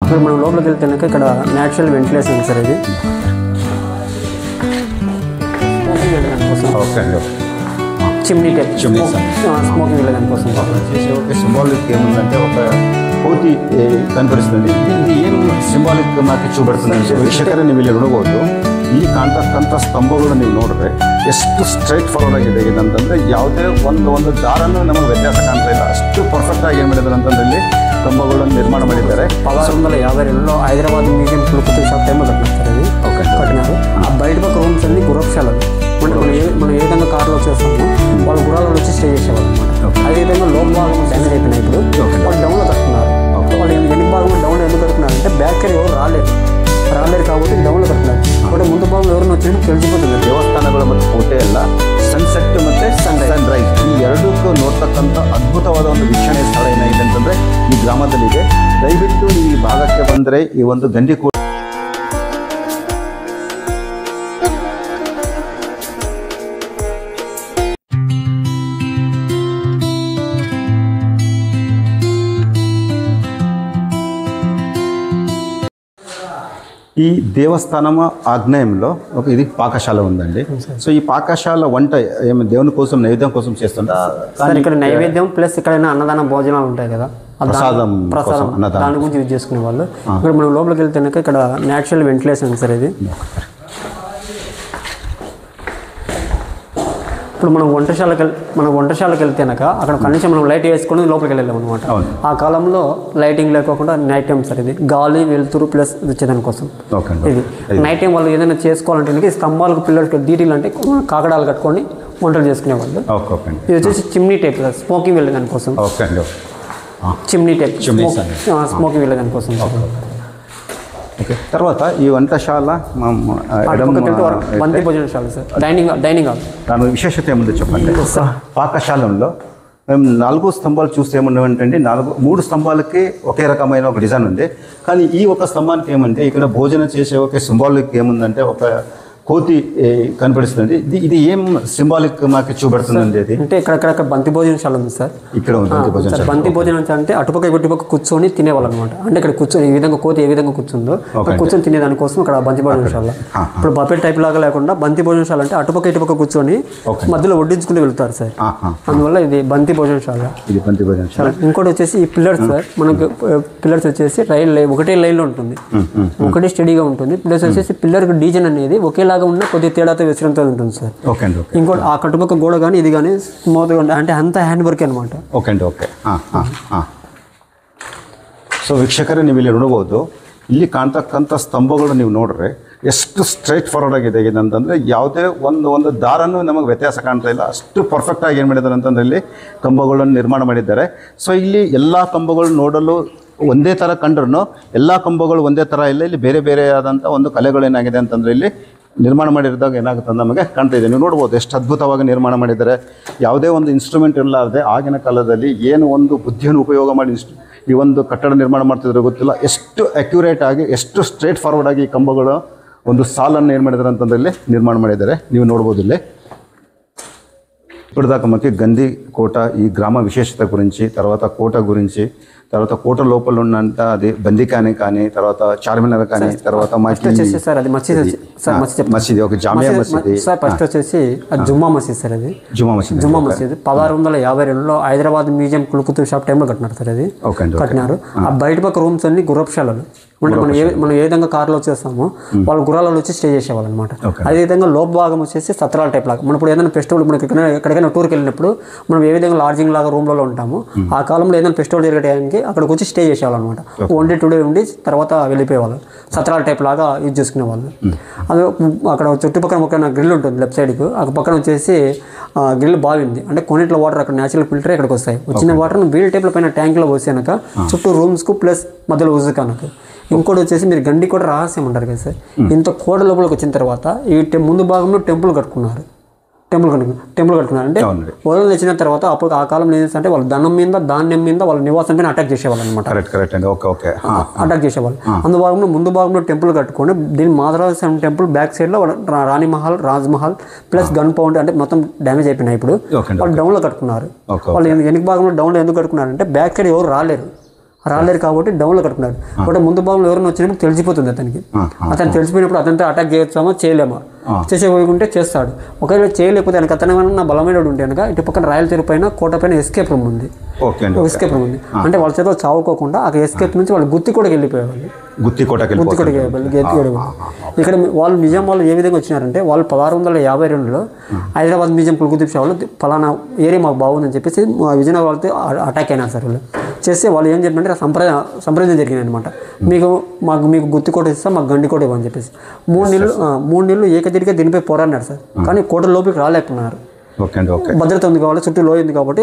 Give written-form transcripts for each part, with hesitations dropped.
ఇప్పుడు మనం లోపలికి వెళ్తే ఇక్కడ న్యాచురల్ వెంటిలేషన్ ఉంది సార్ ఇది. ఓకే అండి. చిమ్నీ టైప్ స్మోకింగ్ వెళ్ళడానికి కోసం చేసే ఒక సింబాలిక్ ఏముందంటే ఒక కోతి కనపరుస్తుంది. ఇది ఏం సింబాలిక్ ಮಾರ್ಕೆ చూపెడుతుందంటే ವೀಕ್ಷಕರೇ ನೀವು ಇಲ್ಲಿ ನೋಡಬಹುದು ಈ ಕಾಣ್ತಕ್ಕಂಥ ಸ್ತಂಭಗಳು ನೀವು ನೋಡಿದ್ರೆ ಎಷ್ಟು ಸ್ಟ್ರೈಟ್ ಫಾರ್ವರ್ಡ್ ಆಗಿದೆ. ಏನಂತಂದರೆ ಯಾವುದೇ ಒಂದು ದಾರನೂ ನಮಗೆ ವ್ಯತ್ಯಾಸ ಕಾಣ್ತಾ ಇಲ್ಲ. ಅಷ್ಟು ಪರ್ಫೆಕ್ಟ್ ಆಗಿ ಏನು ಮಾಡಿದ್ದಾರೆ ಅಂತಂದ್ರೆ ಇಲ್ಲಿ ಸ್ತಂಭಗಳನ್ನು ನಿರ್ಮಾಣ ಮಾಡಿದ್ದಾರೆ. 1652లో హైదరాబాద్ మ్యూజియం కుతుబ్ షా టైంలో కట్టినారు. ఓకే కట్టినారు. ఆ బయట పక్క రూమ్స్ అన్ని గుర్రపుశాలలు. మనం ఏ విధంగా కార్లో వచ్చేస్తామో వాళ్ళు గుర్రాలలో వచ్చి స్టే చేసేవాళ్ళు అనమాట. అదేవిధంగా లోన్ భాగం డ్యామేజ్ అయిపోయినాయి. ఇప్పుడు వాళ్ళు డౌన్లో కట్టుకున్నారు. వాళ్ళు వెనక భాగంలో డౌన్లో ఎందుకు కట్టుకున్నారంటే బ్యాక్ సైడ్ ఎవరు రాలేరు కాబట్టి డౌన్లో కట్టుకున్నారు. కాబట్టి ముందు భాగంలో ఎవరైనా వచ్చినట్టు తెలిసిపోతుంది. ದೇವಸ್ಥಾನಗಳು ಮತ್ತು ಕೋಟೆ ಎಲ್ಲ ಸನ್ಸೆಟ್ ಮತ್ತು ಸನ್ರೈಸ್ ಈ ಎರಡಕ್ಕೂ ನೋಡ್ತಕ್ಕಂಥ ಅದ್ಭುತವಾದ ಒಂದು ವೀಕ್ಷಣೆ ಸ್ಥಳ ಏನಾಗಿದೆ ಅಂತಂದರೆ ಈ ಗ್ರಾಮದಲ್ಲಿದೆ. ದಯವಿಟ್ಟು ನೀವು ಈ ಭಾಗಕ್ಕೆ ಬಂದರೆ ಈ ಒಂದು ಗಂಡಿಕೋಟೆ ఈ దేవస్థానం ఆగ్నేయంలో ఒక ఇది పాకశాల ఉందండి. సో ఈ పాకశాల వంట ఏమి దేవుని కోసం నైవేద్యం కోసం చేస్తుంటారు. ఇక్కడ నైవేద్యం ప్లస్ ఇక్కడ అన్నదాన భోజనాలు ఉంటాయి కదా, ప్రసాదం దాని గురించి యూజ్ చేసుకునే వాళ్ళు. ఇక్కడ మనం లోపలికి వెళ్తే ఇక్కడ న్యాచురల్ వెంటిలేషన్ సార్ ఇది. ఇప్పుడు మనం వంటశాలకు వెళ్తేనక అక్కడ కనీసం మనం లైట్ వేసుకొని లోపలికి వెళ్ళలేము అనమాట. ఆ కాలంలో లైటింగ్ లేకోకుండా నైట్ టైం సార్ ఇది. గాలి వెలుతురు ప్లస్ వచ్చేదాని కోసం ఇది. నైట్ టైం వాళ్ళు ఏదైనా చేసుకోవాలంటే స్తంభాలకు పిల్లలకి డీటెయిల్ అంటే కాకడాలు కట్టుకొని వంటలు చేసుకునేవాళ్ళు. ఇది వచ్చేసి చిమ్నీ టైప్ స్మోకింగ్ వెళ్ళేదాని కోసం. చిమ్నీ టైప్ స్మోకింగ్ వెళ్ళేదాని కోసం. ఓకే. తర్వాత ఈ వంటశాల బంతి భోజనశాల సార్, డైనింగ్ హాల్. దాని విశేషత ఏముందో చెప్పండి. పాకశాలంలో మేము 4 స్తంభాలు చూస్తే ఏమన్నామంటే 3 స్తంభాలకి ఒకే రకమైన ఒక డిజైన్ ఉంది. కానీ ఈ ఒక స్తంభానికి ఏమంటే ఇక్కడ భోజనం చేసే ఒక సింబాలిక్ ఏముందంటే ఒక కోతి కనపడిస్తుంది. ఇది ఏం సింబాలిక్ మాకు చూపెడుతుందండి. అది అంటే ఇక్కడ బంతి భోజనశాల ఉంది సార్. ఇక్కడ బంతి భోజనం అంటే అటుపక్క ఇటుపక్క కూర్చొని తినేవాళ్ళు అనమాట. అంటే ఇక్కడ కూర్చొని ఈ విధంగా కోతి ఏ విధంగా కూర్చుందో కూర్చొని తినేదానికోసం ఇక్కడ బంతి భోజనశాల. ఇప్పుడు బఫెట్ టైప్ లాగా లేకుండా బంతి భోజనశాల అంటే అటుపక్క ఇటుపక్క కూర్చొని మధ్యలో వడ్డించుకుని వెళ్తారు సార్. అందువల్ల ఇది బంతి భోజనశాల. ఇంకోటి వచ్చేసి ఈ పిల్లర్స్ సార్. మనకు పిల్లర్స్ వచ్చేసి ఒకటే లైన్లో ఉంటుంది, ఒకటే స్టడీగా ఉంటుంది. ప్లస్ వచ్చేసి పిల్లర్ డిజైన్ అనేది ఒకేలా ఉన్న కొద్ది తేడాతో విశ్రంతో ఉంటుంది సార్. ఇంకోటి ఆ కట్టుపక్క గోడ కానీ ఇది కానీ స్మూత్గా ఉంటుంది. అంటే అంతా హ్యాండ్ వర్క్ అనమాట. ಸೊ ವೀಕ್ಷಕರೇ ನೀವು ಇಲ್ಲಿ ನೋಡಬಹುದು, ಇಲ್ಲಿ ಕಾಣ್ತಕ್ಕಂಥ ಸ್ತಂಭಗಳು ನೀವು ನೋಡ್ರೆ ಎಷ್ಟು ಸ್ಟ್ರೈಟ್ ಫಾರ್ವರ್ಡ್ ಆಗಿದೆ. ಏನಂತಂದರೆ ಯಾವುದೇ ಒಂದು ದಾರನೂ ನಮಗೆ ವ್ಯತ್ಯಾಸ ಕಾಣ್ತಾ ಇಲ್ಲ. ಅಷ್ಟು ಪರ್ಫೆಕ್ಟಾಗಿ ಏನು ಮಾಡಿದ್ದಾರೆ ಅಂತಂದರೆ ಇಲ್ಲಿ ಕಂಬಗಳನ್ನು ನಿರ್ಮಾಣ ಮಾಡಿದ್ದಾರೆ. ಸೊ ಇಲ್ಲಿ ಎಲ್ಲ ಕಂಬಗಳು ನೋಡಲು ಒಂದೇ ಥರ ಕಂಡ್ರೂ ಎಲ್ಲ ಕಂಬಗಳು ಒಂದೇ ಥರ ಇಲ್ಲ. ಇಲ್ಲಿ ಬೇರೆ ಬೇರೆಯಾದಂಥ ಒಂದು ಕಲೆಗಳೇನಾಗಿದೆ ಅಂತಂದರೆ ಇಲ್ಲಿ ನಿರ್ಮಾಣ ಮಾಡಿರಿದಾಗ ಏನಾಗುತ್ತೆ ನಮಗೆ ಕಾಣ್ತಾ ಇದೆ. ನೀವು ನೋಡ್ಬೋದು ಎಷ್ಟು ಅದ್ಭುತವಾಗಿ ನಿರ್ಮಾಣ ಮಾಡಿದ್ದಾರೆ. ಯಾವುದೇ ಒಂದು ಇನ್ಸ್ಟ್ರೂಮೆಂಟ್ ಇರಲಾರದೆ ಆಗಿನ ಕಾಲದಲ್ಲಿ ಏನು ಒಂದು ಬುದ್ಧಿಯನ್ನು ಉಪಯೋಗ ಮಾಡಿ ಈ ಒಂದು ಕಟ್ಟಡ ನಿರ್ಮಾಣ ಮಾಡ್ತಿದ್ರು ಗೊತ್ತಿಲ್ಲ. ಎಷ್ಟು ಅಕ್ಯುರೇಟ್ ಆಗಿ ಎಷ್ಟು ಸ್ಟ್ರೇಟ್ ಫಾರ್ವರ್ಡ್ ಆಗಿ ಈ ಕಂಬಗಳು ಒಂದು ಸಾಲನ್ನು ಏನು ಮಾಡಿದ್ದಾರೆ ಅಂತಂದರೆ ನಿರ್ಮಾಣ ಮಾಡಿದ್ದಾರೆ. ನೀವು ನೋಡ್ಬೋದು ಇಲ್ಲಿ. ఇప్పటిదాకా మనకి గంది కోట ఈ గ్రామ విశేషత గురించి, తర్వాత కోట గురించి, తర్వాత కోట లోపల ఉన్నంత అది బందికాని కానీ, తర్వాత చార్మినార్ కానీ, తర్వాత మసీద్ ఒక జామియా మసీద్ సార్. ఫస్ట్ వచ్చేసి జుమ్మా మసీద్ సార్. అది జుమ్మా మసీద్ 1652లో హైదరాబాద్ మ్యూజియం కుతుబ్ షా టైంలో కట్టినారు సార్. అది కట్టినారు. ఆ బయట పక్క రూమ్స్ అన్ని గుర్రపుశాలలు. అంటే మనం ఏ విధంగా కార్లో వచ్చేస్తామో వాళ్ళు గుర్రాలలో వచ్చి స్టే చేసేవాళ్ళు అనమాట. అదేవిధంగా లోప భాగం వచ్చేసి సత్రాల టైప్ లాగా. మనం ఇప్పుడు ఏదైనా ఫెస్టివల్ మనకి ఎక్కడికైనా టూర్కి వెళ్ళినప్పుడు మనం ఏ విధంగా లాడ్జింగ్ లాగా రూమ్లలో ఉంటామో ఆ కాలంలో ఏదైనా ఫెస్టివల్ జరిగేటానికి అక్కడికి వచ్చి స్టే చేసేవాళ్ళు అనమాట. 1 డే 2 డే ఉండి తర్వాత వెళ్ళిపోయేవాళ్ళు. సత్రాల టైప్ లాగా యూజ్ చేసుకునేవాళ్ళు. అది అక్కడ చుట్టుపక్కల ఒక గ్రిల్ ఉంటుంది లెఫ్ట్ సైడ్కు. ఆ పక్కన వచ్చేసి గ్రిల్ బాగుంది. అంటే కొన్నిట్లో వాటర్ అక్కడ న్యాచురల్ ఫిల్టర్ ఇక్కడికి వస్తాయి. వచ్చిన వాటర్ను వీల్ టైప్ల పైన ట్యాంక్లో పోసాక చుట్టూ రూమ్స్కు ప్లస్ మధ్యలో ఉజుకానకు. ఇంకోటి వచ్చేసి మీరు గండి కూడా రహస్యం అంటారు కదా సార్. ఇంత కోట లోపలికి వచ్చిన తర్వాత ఈ ముందు భాగంలో టెంపుల్ కట్టుకున్నారు. అంటే వరదలు తెచ్చిన తర్వాత అప్పుడు ఆ కాలంలో ఏం చేస్తే వాళ్ళు ధాన్యం మీద వాళ్ళ నివాసం పైన అటాక్ చేసేవాళ్ళు అనమాట. అటాక్ చేసేవాళ్ళు. అందుభాగంలో ముందు భాగంలో టెంపుల్ కట్టుకొని దీని మాధవరాజ టెంపుల్ బ్యాక్ సైడ్ లో Rani Mahal, Raj Mahal plus gun pound అంటే మొత్తం డ్యామేజ్ అయిపోయినాయి. ఇప్పుడు వాళ్ళు డౌన్ లో కట్టుకున్నారు. వాళ్ళు వెనక భాగంలో డౌన్ లో ఎందుకు కట్టుకున్నారంటే బ్యాక్ సైడ్ ఎవరు రాలేరు. రాలేరు కాబట్టి డౌన్లో కట్టుకున్నారు. బట్ ముందు భాగంలో ఎవరైనా వచ్చినప్పుడు తెలిసిపోతుంది అతనికి. అతను తెలిసిపోయినప్పుడు అతనితో అటాక్ చేయొచ్చామో చేయలేమా, చేసేపోయి చేస్తాడు. ఒకవేళ చేయలేకపోతే కనుక అతను నా బలమైన ఉంటే కనుక ఇటు పక్కన రాయల చెరువు పైన కోట పైన ఎస్కేప్ రూమ్ ఉంది. ఎస్కేప్ రూమ్ ఉంది అంటే వాళ్ళ చేతిలో చావుకోకుండా ఆ ఎస్కేప్ నుంచి వాళ్ళు గుత్తి కూడా వెళ్ళిపోయేవాళ్ళు. ఇక్కడ వాళ్ళు నిజాం వాళ్ళు ఏ విధంగా వచ్చినారంటే వాళ్ళు 1652లో హైదరాబాద్ మ్యూజియం కుల్కుతుబ్ షా వాళ్ళు ఫలానా ఏరియా మాకు బాగుందని చెప్పేసి విజయనగరం వాళ్ళతో అటాక్ అయినారు సార్. వాళ్ళు చేస్తే వాళ్ళు ఏం చెప్పారంటే సంప్రదాయం జరిగింది అనమాట. మీకు గుత్తి కోట ఇస్తాం, మాకు గండి కోట ఇవ్వని చెప్పేసి 3 నెలలు ఏకదిరిగా దీనిపై పోరాడినారు సార్. కానీ కోట లోపలికి రాలేకున్నారు. భద్రత ఉంది కాబట్టి, చుట్టూ లోయ ఉంది కాబట్టి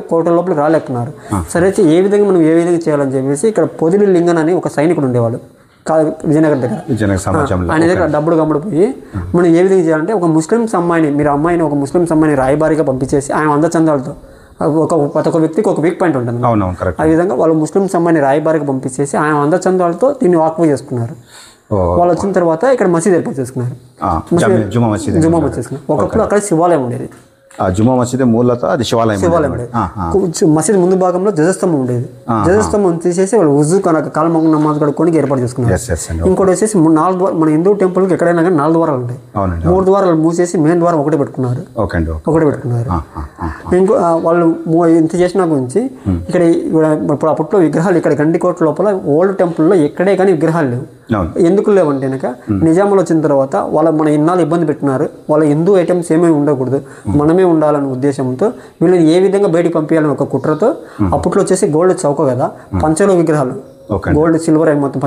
కోట లోపలికి రాలేకున్నారు. సరే ఏ విధంగా మనం ఏ విధంగా చేయాలని చెప్పేసి ఇక్కడ పొదిలి లింగన్ అని ఒక సైనికుడు ఉండేవాడు విజయనగరం దగ్గర. ఆయన దగ్గర డబ్బులు గమ్ముడిపోయి మనం ఏ విధంగా చేయాలంటే ఒక ముస్లిమ్స్ అమ్మాయిని, మీరు అమ్మాయిని ఒక ముస్లిమ్స్ అమ్మాయిని రాయబారిగా పంపించేసి ఆయన అందచందాలతో ఒక వ్యక్తికి ఒక వీక్ పాయింట్ ఉంటుంది. ఆ విధంగా వాళ్ళు ముస్లిమ్స్ అమ్మాయిని రాయబారిగా పంపించేసి ఆయన అందచందాలతో దీన్ని ఆక్యుపై చేసుకున్నారు. వాళ్ళు వచ్చిన తర్వాత ఇక్కడ మసీద్ ఏర్పాటు చేసుకున్నారు. జుమా మసీద్ చేసుకున్నారు. ఒకప్పుడు అక్కడ శివాలయం ఉండేది. జుమా మసీద్ మూలతో అది శివాలయం ఉండేది. మసీద్ ముందు భాగంలో ధ్వజస్తంభం ఉండేది. ధ్వజస్తంభం తీసేసి వాళ్ళు ఉజు కాలమంగ నమాజ్ కడుక్కొని ఏర్పాటు చేసుకున్నారు. ఇంకోటి వచ్చేసి 4 ద్వారాలు, మన హిందూ టెంపుల్కి ఎక్కడైనా కానీ 4 ద్వారాలు ఉంటాయి. 3 ద్వారాలు మూసేసి మెయిన్ ద్వారం ఒకటే పెట్టుకున్నారు. ఇంకో వాళ్ళు ఇంత చేసిన గురించి ఇక్కడ ఇప్పుడు అప్పట్లో విగ్రహాలు ఇక్కడ గండికోట లోపల ఓల్డ్ టెంపుల్లో ఎక్కడే కానీ విగ్రహాలు లేవు. ఎందుకు లేవంటే కనుక నిజాములు వచ్చిన తర్వాత మన ఇన్నాళ్ళు ఇబ్బంది పెట్టినారు. వాళ్ళ హిందూ ఐటమ్స్ ఏమేమి ఉండకూడదు, మనమే ఉండాలనే ఉద్దేశంతో వీళ్ళని ఏ విధంగా బయటికి పంపించాలని ఒక కుట్రతో అప్పట్లో వచ్చేసి గోల్డ్ చౌక కదా, పంచలో విగ్రహాలు, గోల్డ్ సిల్వర్ అవి మొత్తం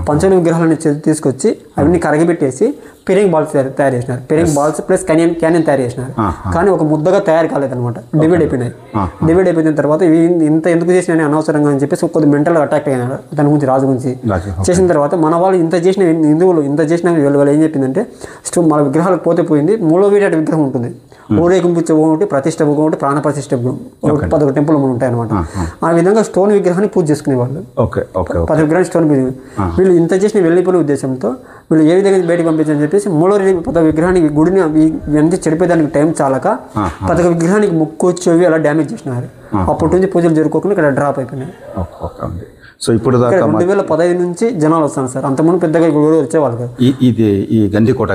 పంచలో విగ్రహాలని తీసుకొచ్చి అవన్నీ కరగబెట్టేసి పెరింగ్ బాల్స్ తయారు చేసినారు. పెరింగ్ బాల్స్ ప్లస్ క్యానియన్ తయారు చేసినారు. కానీ ఒక ముద్దగా తయారు కాలేదనమాట. డివైడ్ అయిపోయినాయి. డివైడ్ అయిపోయిన తర్వాత ఇంత ఎందుకు చేసినా అనవసరంగా అని చెప్పేసి కొద్ది మెంటల్ అటాక్ అయినారు దాని గురించి, రాజు గురించి. చేసిన తర్వాత మన వాళ్ళు ఇంత చేసిన హిందువులు ఇంత చేసిన వాళ్ళు ఏం చెప్పిందంటే మన విగ్రహాలకు పోతే పోయింది, మూలవీరాట విగ్రహం ఉంటుంది, ఊరేగింపు ఒకటి, ప్రతిష్ట ఒకటి, ప్రాణ ప్రతిష్ట 11 టెంపుల్ ఉంటాయి అనమాట. ఆ విధంగా స్టోన్ విగ్రహాన్ని పూజ చేసుకునేవాళ్ళు. 10 విగ్రహాన్ని స్టోన్ పూజ. వీళ్ళు ఇంత చేసిన వెళ్ళిపోయిన ఉద్దేశంతో వీళ్ళు ఏ విధంగా బయటకు పంపించారని చెప్పేసి మూలవరి విగ్రహానికి గుడిని ఇవన్నీ చెడిపోయేదానికి టైం చాలక 10 విగ్రహానికి ముక్కు చెవి అలా డ్యామేజ్ చేసినారు. అప్పటి నుంచి పూజలు జరుపుకోకుండా ఇక్కడ డ్రాప్ అయిపోయినాయి. సో ఇప్పుడు 2015 నుంచి జనాలు వస్తాను సార్. అంతకుముందు పెద్దగా వచ్చేవాళ్ళు కదా. ఇది ఈ గండికోట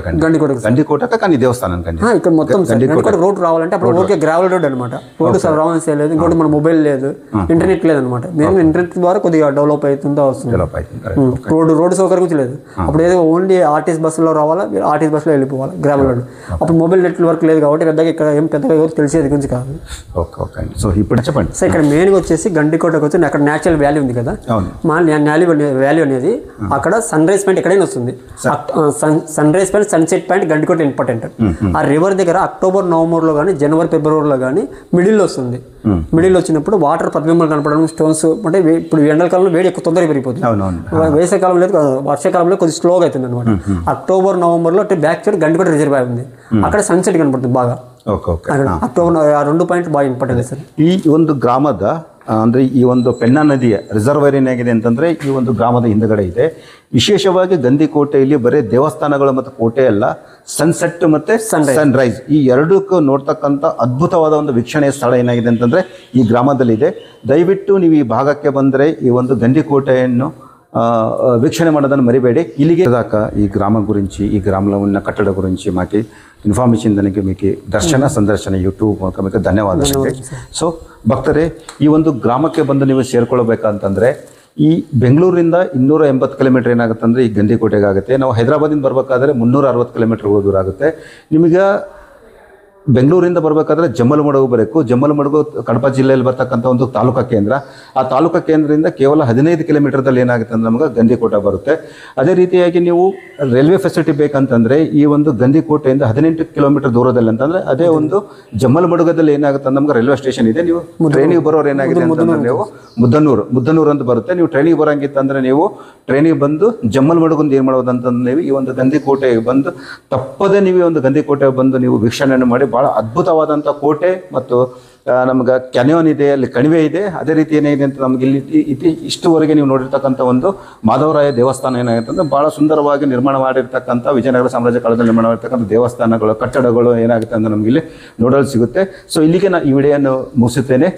కానీ దేవస్థానం ఇక్కడ మొత్తం గండికోట రోడ్ రావాలంటే అప్పుడు ఓకే గ్రావెల్ రోడ్ అనమాట. రోడ్డు సార్ రావాల్సి లేదు. ఇంకోటి మన మొబైల్ లేదు, ఇంటర్నెట్ లేదనమాట. మేము ఇంటర్నెట్ ద్వారా కొద్దిగా డెవలప్ అవుతుందో వస్తుంది. రోడ్డు సౌకర్యం గురించి లేదు. అప్పుడు ఏదో ఓన్లీ ఆర్టీసీ బస్సులో రావాలా, ఆర్టీసీ బస్సులో వెళ్ళిపోవాలి గ్రావెల్ రోడ్. అప్పుడు మొబైల్ నెట్వర్క్ లేదు కాబట్టి పెద్దగా ఇక్కడ ఏం పెద్దగా ఎవరు తెలిసేది గురించి కాదు. సో ఇప్పుడు చెప్పండి సార్. ఇక్కడ మెయిన్గా వచ్చేసి గండికోటకు వచ్చి అక్కడ న్యాచురల్ వ్యాలీ ఉంది కదా, వ్యాల్యూ అనేది అక్కడ సన్ రైజ్ పాయింట్ ఎక్కడైనా వస్తుంది. Sunrise point, sunset point Gandikota important. ఆ రివర్ దగ్గర అక్టోబర్ నవంబర్లో కానీ జనవరి ఫిబ్రవరిలో కానీ మిడిల్లో వస్తుంది. మిడిల్ వచ్చినప్పుడు వాటర్ ప్రతిబింబాలు కనపడడం, స్టోన్స్ అంటే ఇప్పుడు ఎండాకాలంలో వేడి ఎక్కువ తొందరగా పెరిగిపోతుంది. వేసవికాలం లేదు, వర్షాకాలంలో కొద్దిగా స్లోగా అవుతుంది అనమాట. అక్టోబర్ నవంబర్లో బ్యాక్ సైడ్ గండికోట రిజర్వాయర్ ఉంది. అక్కడ సన్సెట్ కనపడుతుంది బాగా. అక్టోబర్ 2 ಪಾಯಿಂಟ್ ಭಾಳ ಇಂಪಾರ್ಟೆಂಟ್ ಸರ್. ಈ ಒಂದು ಗ್ರಾಮದ ಅಂದರೆ ಈ ಒಂದು ಪೆನ್ನಾ ನದಿಯ ರಿಸರ್ವರ್ ಏನಾಗಿದೆ ಅಂತಂದರೆ ಈ ಒಂದು ಗ್ರಾಮದ ಹಿಂದುಗಡೆ ಇದೆ. ವಿಶೇಷವಾಗಿ ಗಂದಿಕೋಟೆಯಲ್ಲಿ ಬರೀ ದೇವಸ್ಥಾನಗಳು ಮತ್ತು ಕೋಟೆ ಅಲ್ಲ, ಸನ್ಸೆಟ್ ಮತ್ತು ಸನ್ರೈಸ್ ಈ ಎರಡಕ್ಕೂ ನೋಡ್ತಕ್ಕಂಥ ಅದ್ಭುತವಾದ ಒಂದು ವೀಕ್ಷಣೆಯ ಸ್ಥಳ ಏನಾಗಿದೆ ಅಂತಂದರೆ ಈ ಗ್ರಾಮದಲ್ಲಿದೆ. ದಯವಿಟ್ಟು ನೀವು ಈ ಭಾಗಕ್ಕೆ ಬಂದರೆ ಈ ಒಂದು ಗಂದಿಕೋಟೆಯನ್ನು వీక్షణ ಮಾಡೋದನ್ನು మరిబేడి. ఇలిగే దాకా ఈ గ్రామం గురించి, ఈ గ్రామంలో ఉన్న కట్టడ గురించి మాకు ఇన్ఫర్మేషన్ దానికి మీకు ಸಂದರ್ಶನ ಯೂಟ್ಯೂಬ್ ಮೂಲಕ మీకు ಧನ್ಯವಾದಗಳು. ಸೊ ಭಕ್ತರೇ, ಈ ಒಂದು ಗ್ರಾಮಕ್ಕೆ ಬಂದು ನೀವು ಸೇರ್ಕೊಳ್ಬೇಕಂತಂದರೆ ಈ ಬೆಂಗಳೂರಿಂದ 280 ಕಿಲೋಮೀಟರ್ ಏನಾಗುತ್ತೆ ಅಂದರೆ ಈ ಗಂದಿಕೋಟೆಗೆ ಆಗುತ್ತೆ. ನಾವು ಹೈದರಾಬಾದಿಂದ ಬರಬೇಕಾದ್ರೆ 360 ಕಿಲೋಮೀಟರ್ ದೂರ ಆಗುತ್ತೆ. ನಿಮಗೆ ಬೆಂಗಳೂರಿಂದ ಬರಬೇಕಾದ್ರೆ ಜಮ್ಮಲಮಡುಗು ಬರಬೇಕು. ಜಮ್ಮಲಮಡುಗು ಕಡಪ ಜಿಲ್ಲೆಯಲ್ಲಿ ಬರ್ತಕ್ಕಂಥ ಒಂದು ತಾಲೂಕಾ ಕೇಂದ್ರ. ಆ ತಾಲೂಕಾ ಕೇಂದ್ರದಿಂದ ಕೇವಲ 15 ಕಿಲೋಮೀಟರ್ದಲ್ಲಿ ಏನಾಗುತ್ತೆ ಅಂದರೆ ನಮಗೆ ಗಂದಿಕೋಟೆ ಬರುತ್ತೆ. ಅದೇ ರೀತಿಯಾಗಿ ನೀವು ರೈಲ್ವೆ ಫೆಸಿಲಿಟಿ ಬೇಕಂತಂದರೆ ಈ ಒಂದು ಗಂದಿಕೋಟೆಯಿಂದ 18 ಕಿಲೋಮೀಟರ್ ದೂರದಲ್ಲಿ ಅಂತಂದರೆ ಅದೇ ಒಂದು ಜಮ್ಮಲಮಡುಗದಲ್ಲಿ ಏನಾಗುತ್ತೆ ಅಂದ್ರೆ ನಮ್ಗೆ ರೈಲ್ವೆ ಸ್ಟೇಷನ್ ಇದೆ. ನೀವು ಟ್ರೈನಿಗೆ ಬರೋರು ಏನಾಗಿದೆ ಅಂತಂದ್ರೆ ನೀವು ಮುದ್ದನ್ನೂರು ಅಂತ ಬರುತ್ತೆ. ನೀವು ಟ್ರೈನಿಗೆ ಬರೋಂಗಿತ್ತಂದರೆ ನೀವು ಟ್ರೈನಿಗೆ ಬಂದು ಜಮ್ಮಲಮಡುಗಂದು ಏನು ಮಾಡೋದಂತಂದ್ರೆ ನೀವು ಈ ಒಂದು ಗಂದಿಕೋಟೆಗೆ ಬಂದು ತಪ್ಪದೇ ನೀವು ಈ ಒಂದು ಗಂದಿಕೋಟೆಗೆ ಬಂದು ನೀವು ವೀಕ್ಷಣೆಯನ್ನು ಮಾಡಿ ಭಾಳ ಅದ್ಭುತವಾದಂಥ ಕೋಟೆ ಮತ್ತು ನಮ್ಗೆ ಕ್ಯಾನಿಯೋನ್ ಇದೆ, ಅಲ್ಲಿ ಕಣಿವೆ ಇದೆ. ಅದೇ ರೀತಿ ಏನಿದೆ ಅಂತ ನಮ್ಗೆ ಇಲ್ಲಿ ಇಷ್ಟುವರೆಗೆ ನೀವು ನೋಡಿರ್ತಕ್ಕಂಥ ಒಂದು ಮಾಧವರಾಯ ದೇವಸ್ಥಾನ ಏನಾಗುತ್ತೆ ಅಂದರೆ ಭಾಳ ಸುಂದರವಾಗಿ ನಿರ್ಮಾಣ ಮಾಡಿರ್ತಕ್ಕಂಥ ವಿಜಯನಗರ ಸಾಮ್ರಾಜ್ಯ ಕಾಲದಲ್ಲಿ ನಿರ್ಮಾಣ ಮಾಡಿರ್ತಕ್ಕಂಥ ದೇವಸ್ಥಾನಗಳು, ಕಟ್ಟಡಗಳು ಏನಾಗುತ್ತೆ ಅಂದರೆ ನಮ್ಗೆ ಇಲ್ಲಿ ನೋಡಲು ಸಿಗುತ್ತೆ. ಸೊ ಇಲ್ಲಿಗೆ ನಾನು ಈ ವಿಡಿಯೋನ ಮುಗಿಸುತ್ತೇನೆ.